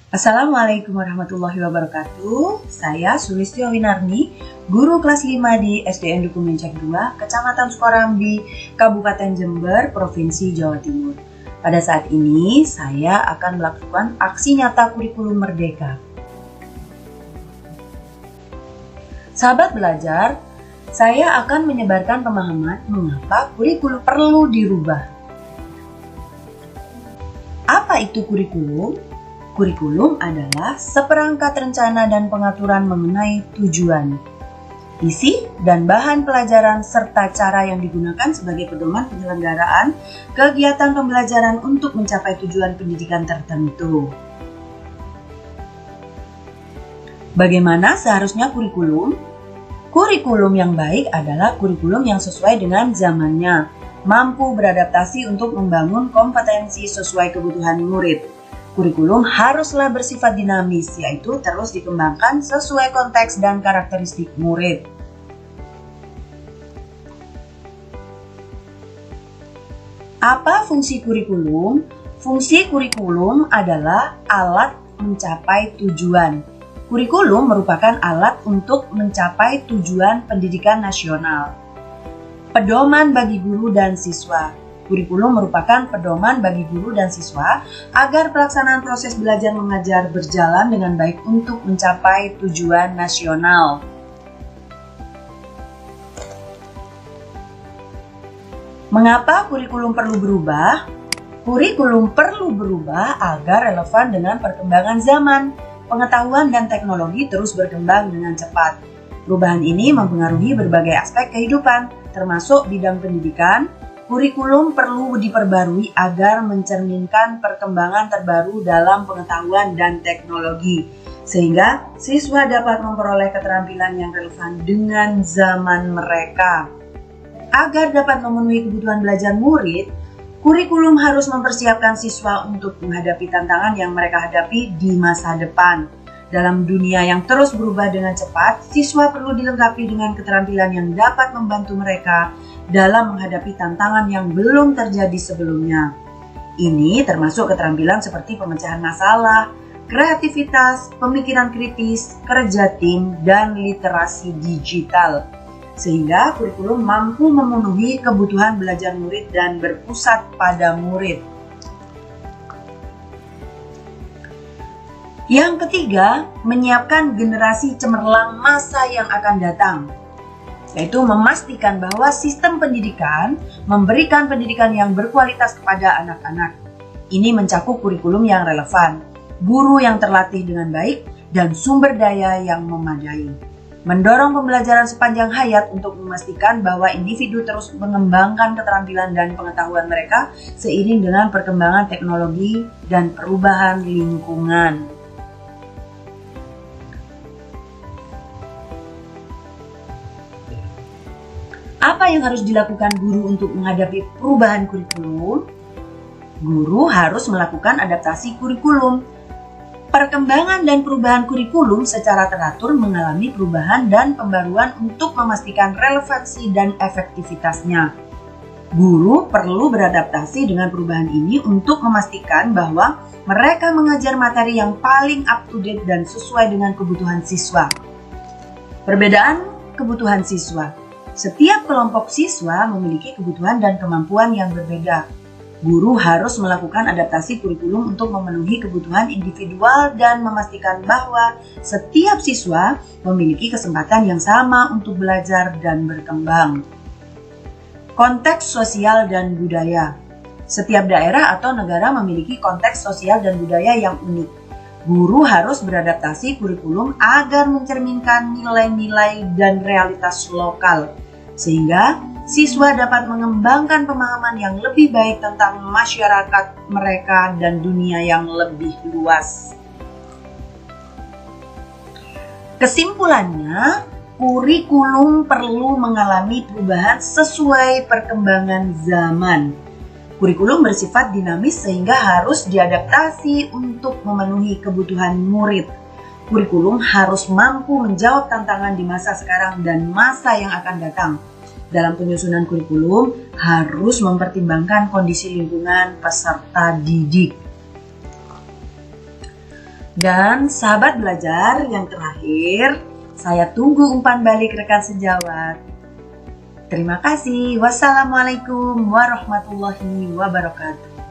Assalamualaikum warahmatullahi wabarakatuh. Saya Sulistyo Winarni, guru kelas 5 di SDN Duku Mencek 2, Kecamatan Sukorambi, Kabupaten Jember, Provinsi Jawa Timur. Pada saat ini, saya akan melakukan aksi nyata kurikulum merdeka. Sahabat belajar, saya akan menyebarkan pemahaman mengapa kurikulum perlu dirubah. Apa itu kurikulum? Kurikulum adalah seperangkat rencana dan pengaturan mengenai tujuan, isi dan bahan pelajaran serta cara yang digunakan sebagai pedoman penyelenggaraan kegiatan pembelajaran untuk mencapai tujuan pendidikan tertentu. Bagaimana seharusnya kurikulum? Kurikulum yang baik adalah kurikulum yang sesuai dengan zamannya, mampu beradaptasi untuk membangun kompetensi sesuai kebutuhan murid. Kurikulum haruslah bersifat dinamis, yaitu terus dikembangkan sesuai konteks dan karakteristik murid. Apa fungsi kurikulum? Fungsi kurikulum adalah alat mencapai tujuan. Kurikulum merupakan alat untuk mencapai tujuan pendidikan nasional. Pedoman bagi guru dan siswa. Kurikulum merupakan pedoman bagi guru dan siswa agar pelaksanaan proses belajar mengajar berjalan dengan baik untuk mencapai tujuan nasional. Mengapa kurikulum perlu berubah? Kurikulum perlu berubah agar relevan dengan perkembangan zaman. Pengetahuan dan teknologi terus berkembang dengan cepat. Perubahan ini mempengaruhi berbagai aspek kehidupan, termasuk bidang pendidikan. Kurikulum perlu diperbarui agar mencerminkan perkembangan terbaru dalam pengetahuan dan teknologi, sehingga siswa dapat memperoleh keterampilan yang relevan dengan zaman mereka. Agar dapat memenuhi kebutuhan belajar murid, kurikulum harus mempersiapkan siswa untuk menghadapi tantangan yang mereka hadapi di masa depan. Dalam dunia yang terus berubah dengan cepat, siswa perlu dilengkapi dengan keterampilan yang dapat membantu mereka dalam menghadapi tantangan yang belum terjadi sebelumnya. Ini termasuk keterampilan seperti pemecahan masalah, kreativitas, pemikiran kritis, kerja tim, dan literasi digital. Sehingga kurikulum mampu memenuhi kebutuhan belajar murid dan berpusat pada murid. Yang ketiga, menyiapkan generasi cemerlang masa yang akan datang, yaitu memastikan bahwa sistem pendidikan memberikan pendidikan yang berkualitas kepada anak-anak. Ini mencakup kurikulum yang relevan, guru yang terlatih dengan baik, dan sumber daya yang memadai. Mendorong pembelajaran sepanjang hayat untuk memastikan bahwa individu terus mengembangkan keterampilan dan pengetahuan mereka seiring dengan perkembangan teknologi dan perubahan lingkungan. Apa yang harus dilakukan guru untuk menghadapi perubahan kurikulum? Guru harus melakukan adaptasi kurikulum. Perkembangan dan perubahan kurikulum secara teratur mengalami perubahan dan pembaruan untuk memastikan relevansi dan efektivitasnya. Guru perlu beradaptasi dengan perubahan ini untuk memastikan bahwa mereka mengajar materi yang paling up to date dan sesuai dengan kebutuhan siswa. Perbedaan kebutuhan siswa. Setiap kelompok siswa memiliki kebutuhan dan kemampuan yang berbeda. Guru harus melakukan adaptasi kurikulum untuk memenuhi kebutuhan individual dan memastikan bahwa setiap siswa memiliki kesempatan yang sama untuk belajar dan berkembang. Konteks sosial dan budaya. Setiap daerah atau negara memiliki konteks sosial dan budaya yang unik. Guru harus beradaptasi kurikulum agar mencerminkan nilai-nilai dan realitas lokal, sehingga siswa dapat mengembangkan pemahaman yang lebih baik tentang masyarakat mereka dan dunia yang lebih luas. Kesimpulannya, kurikulum perlu mengalami perubahan sesuai perkembangan zaman. Kurikulum bersifat dinamis sehingga harus diadaptasi untuk memenuhi kebutuhan murid. Kurikulum harus mampu menjawab tantangan di masa sekarang dan masa yang akan datang. Dalam penyusunan kurikulum harus mempertimbangkan kondisi lingkungan peserta didik. Dan sahabat belajar yang terakhir, saya tunggu umpan balik rekan sejawat. Terima kasih. Wassalamualaikum warahmatullahi wabarakatuh.